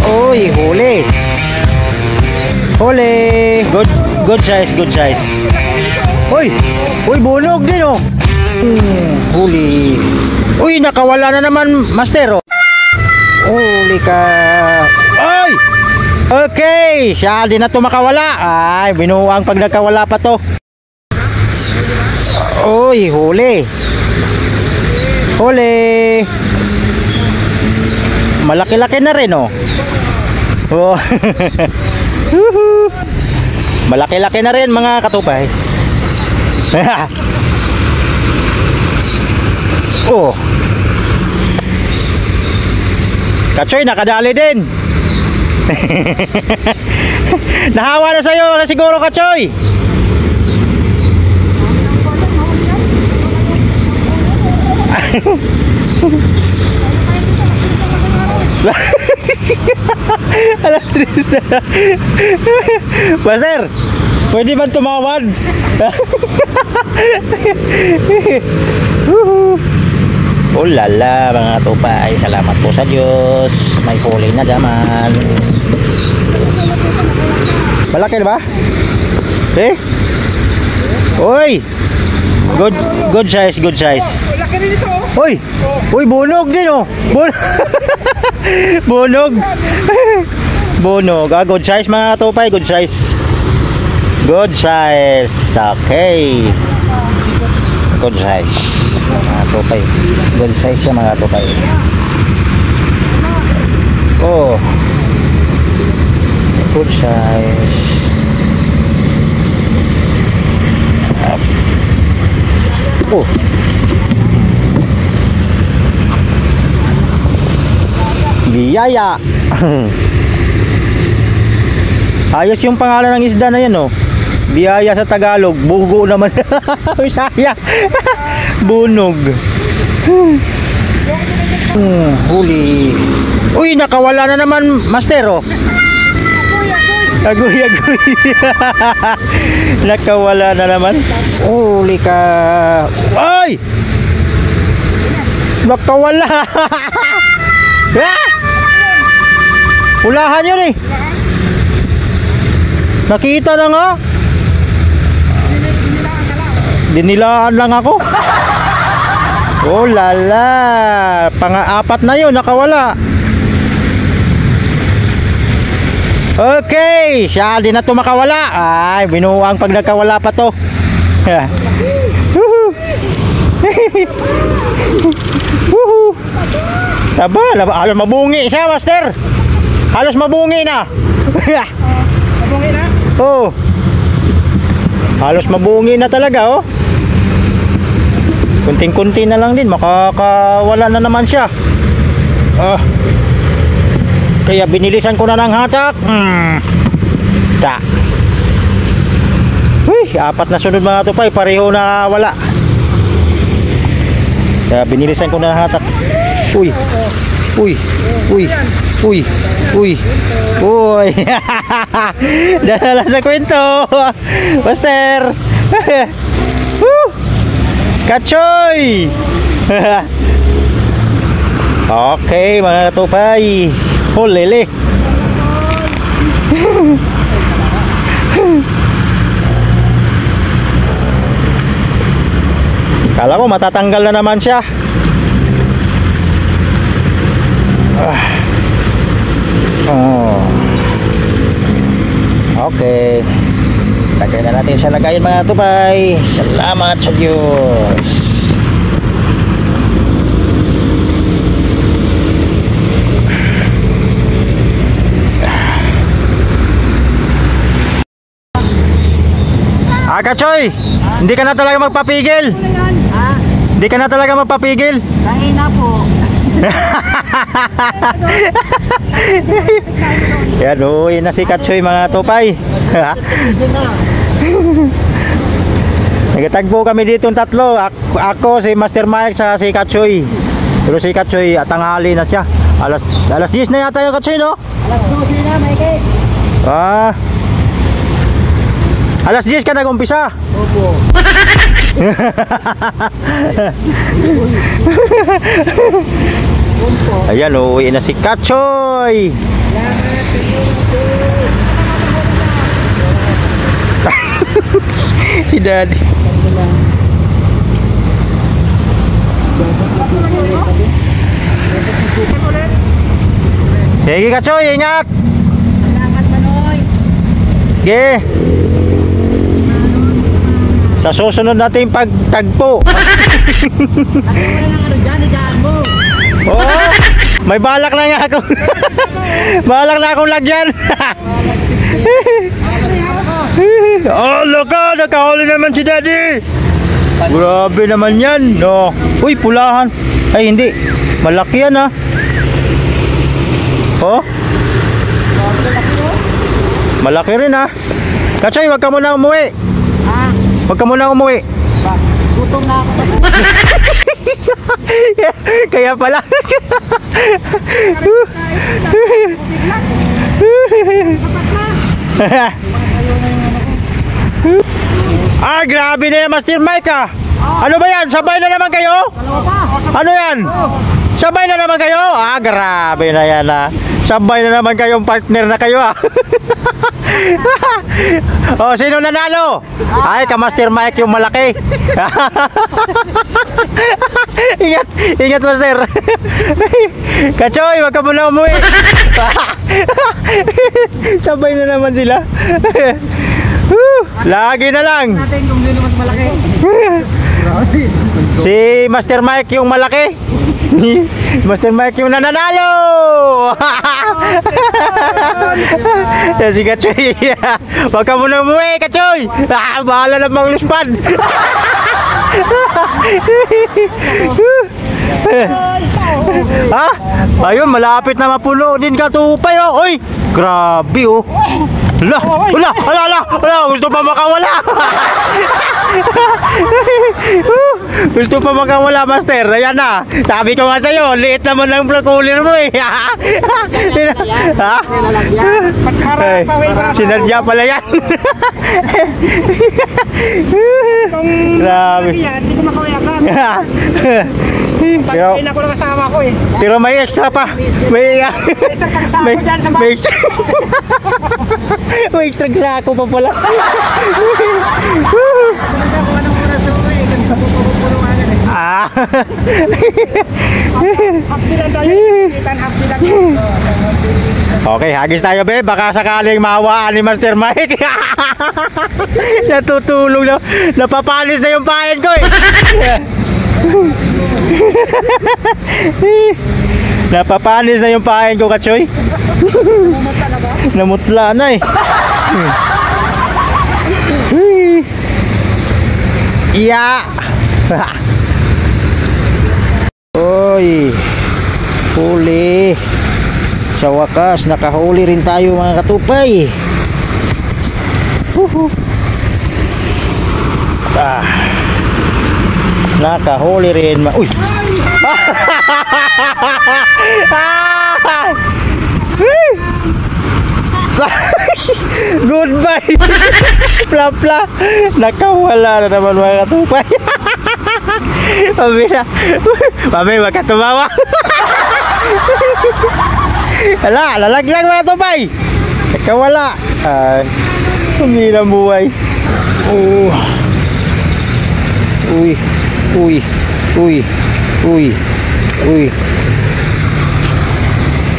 Uy, huli. Huli. Good size, good size. Uy, bunog din oh. Huli. Uy, nakawala na naman, master oh. Huli ka. Ay! Okay, siya din na to makawala. Ay, binuang pag nagkawala pa to. Uy, huli. Huli. Malaki-laki na rin oh. Oh. Malaki-laki na rin mga katupay. Oh. Katsoy, nakadali din. Nahawa na sa'yo na siguro, Katsoy. Alas 3 na. Master, pwede ba tumawad? Oh lala mga tupay, salamat po sa Diyos. May huli na naman. Malaki na ba? Eh? Uy! Good size, good size. Laki rin ito. Uy, bunog din oh. Bunog. Bunog. Good size mga tupay, good size. Good size. Okay. Good size. Mga tupay. Good size siya mga tupay. Oh. Good size. Oh. Biyaya. Ayos yung pangalan ng isda na yan oh. Biyaya sa Tagalog, bugo naman. Bisaya. Bunog. Huli. Uy, nakawala na naman, master oh. Agoy. Nakawala na naman. Huli ka. Ay! Nakawala. Ulahan yun eh. Nakita na nga. Dinilaan lang ako. Oh lala. Pang-apat na yun, nakawala. Okay, siya din na to makawala. Ay, binuang pag nagkawala pa to. Taba, halos mabungi siya, master. Halos mabungi na. Mabungi na? Oh. Halos mabungi na talaga, oh. Kunting-kunti na lang din, makakawala na naman siya. Kaya binilisan ko na ng hatak. Uy, apat na sunod mga tupay, pareho na wala. Kaya binilisan ko na ng hatak. Uy. Dala sa kwento. Master. Katsoy. Okay mga tupay. Lele. Kala ko matatanggal na naman siya. Okay. Lagay na natin siya lagayin mga tupay. Salamat sa Diyos. Katsoy, hindi ka na talaga magpapigil. Hindi ka na talaga magpapigil. Kanina po. Yan, uwi na si Katsoy mga tupay. Nagtagpo kami dito tatlo. Ako, si Master Mike, sa si Katsoy. Pero si Katsoy, tanghali na siya. Alas 10 na yata yung Katsoy, no? Alas 12 na, Mike. Alas 10 ka nag-umpisa? Opo. Ayan, uwi na si Katsoy. Si Daddy. Sige Kachoy, ingat. Salamat Manoy. Sige. Sa susunod nating pagtagpo. Lagyan mo na ng ano dyan, idaan mo. Oo. May balak na nga ako. Balak na akong lagyan. Oh, loka, nakahuli naman si Daddy. Grabe naman yan, no. Uy, pulahan. Ay, hindi. Malaki yan, ha. Oh. Malaki rin, ha. Kachoy, wag ka muna umuwi. Ha? Wag ka muna umuwi. Ba, gutom na ako. Kaya pala. Ah, grabe na yan, Master Mike, ah. Ano ba yan? Sabay na naman kayo? Dalawa pa. Ano yan? Sabay na naman kayo? Ah, grabe na yan, ah. Sabay na naman kayong partner na kayo, ah. Oh, sino nanalo? Ay, ka-Master Mike yung malaki. Ingat, ingat, Master. Kachoy, wag ka muna umuwi. Sabay na naman sila. Lagi na lang. Natin kung sino mas malaki. Si Master Mike yung malaki. Master Mike yung nananalo. Si Kachoy. Wag ka muna umuwi, Kachoy. Bahala na magluspad. Ha? Ayun, malapit na mapuno din katupay, oh. Oy, grabe, oh. Wala, gusto pa makawala. Gusto pa makawala, Master. Ayan na. Sabi ko nga sa'yo, liit naman ng cooler mo, eh. Ha? Ay, sinadya pala yan. Grabe. Hindi ko makawayakan. Pero, Pagkain ako ng kasama ko, eh. pero may extra pa. May Isang kasama ko dyan sa may, bahay. may extra sako pa pala. Ah. Happy lang tayo. Happy lang. Okay, hagis tayo, be. Baka sakaling mawaan ni Master Mike. Natutulog na. Napapalis na yung pain ko, eh. Napapanis na yung pain ko, Kachoy. Namutla na, eh. Iya. Oy, huli. Sa wakas, nakahuli rin tayo, mga katupay. Ah, nakahuli rin. Uy. Goodbye. Pla. Nakawala na naman, mga katupay. Mami, wag ka tumawa. Ala, lalaglag, mga katupay. Nakawala. Ay, humilang buhay. Oh. Uy.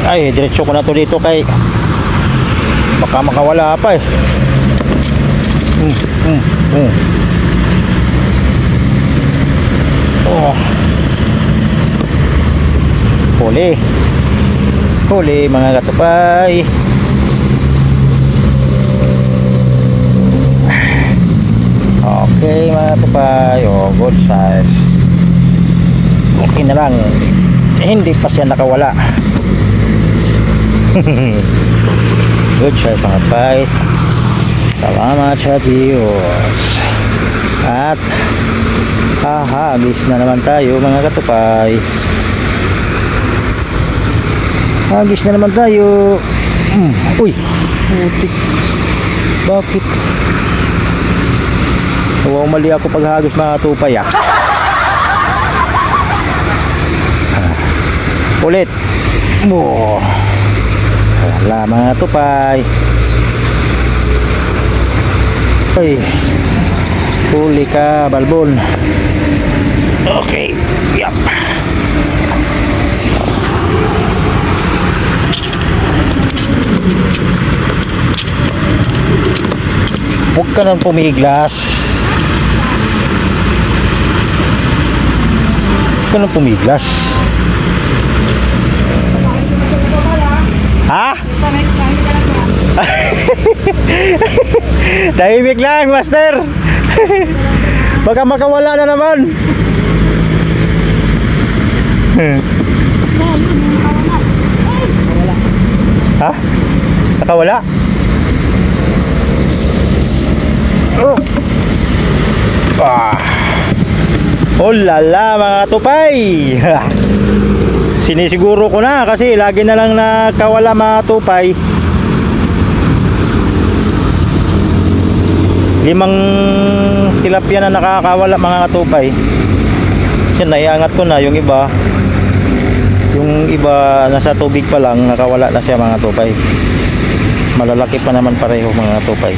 Ay, diretso ko na to dito kay baka makawala pa, eh. Oh. Huli, mga katupay. Okay, mga katupay. Oh, good size. Okay na lang. Hindi pa siya nakawala. Good size, mga katupay. Salamat sa Diyos. At hahagis na naman tayo, mga katupay. Hagis na naman tayo. Uy, putik. Bakit? Wow, mali ako paghagis, mga katupay, ah. Ulit. Oh. Wala mga tupay. Ay, huli ka balbon. Okay, yap. Huwag ka nang pumiglas. Huwag ka nang pumiglas. Ha? Tahimik lang, master. Baka makawala na naman. Ha? Nakawala? Oh. Ah. Oh lala mga tupay. Sinisiguro ko na kasi lagi na lang nakawala mga tupay. 5 tilapia na nakakawala mga tupay. Yan, naiangat ko na yung iba. Yung iba nasa tubig pa lang nakawala na siya mga tupay. Malalaki pa naman pareho mga tupay.